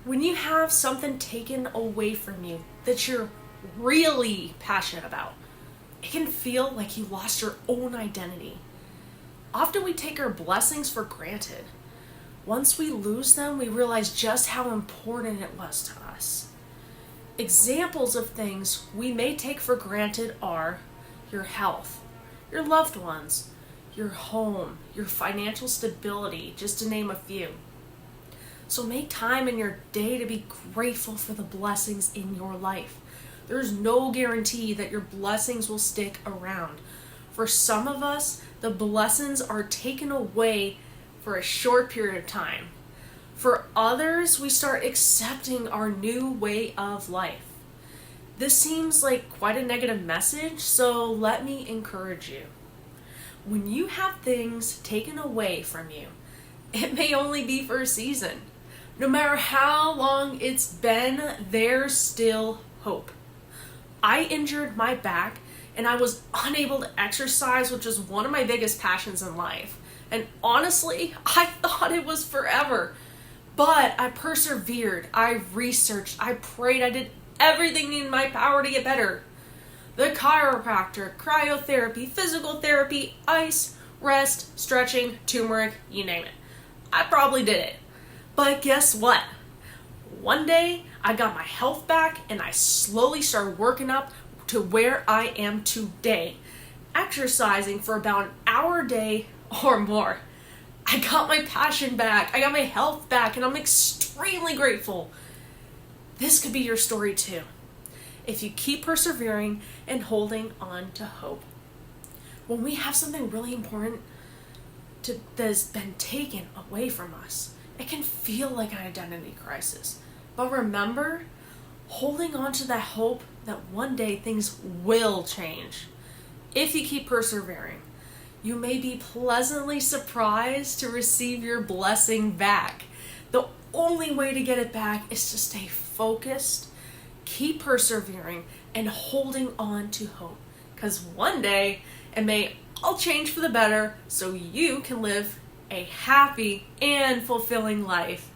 When you have something taken away from you that you're really passionate about, it can feel like you lost your own identity. Often we take our blessings for granted. Once we lose them, we realize just how important it was to us. Examples of things we may take for granted are your health, your loved ones, your home, your financial stability, just to name a few. So make time in your day to be grateful for the blessings in your life. There's no guarantee that your blessings will stick around. For some of us, the blessings are taken away for a short period of time. For others, we start accepting our new way of life. This seems like quite a negative message, so let me encourage you. When you have things taken away from you, it may only be for a season. No matter how long it's been, there's still hope. I injured my back and I was unable to exercise, which is one of my biggest passions in life. And honestly, I thought it was forever. But I persevered, I researched, I prayed, I did everything in my power to get better. The chiropractor, cryotherapy, physical therapy, ice, rest, stretching, turmeric, you name it. I probably did it. But guess what? One day, I got my health back and I slowly started working up to where I am today, exercising for about an hour a day or more. I got my passion back, I got my health back, and I'm extremely grateful. This could be your story too, if you keep persevering and holding on to hope. When we have something really important that has been taken away from us, it can feel like an identity crisis. But remember, holding on to that hope that one day things will change. If you keep persevering, you may be pleasantly surprised to receive your blessing back. The only way to get it back is to stay focused, keep persevering, and holding on to hope. Because one day it may all change for the better so you can live a happy and fulfilling life.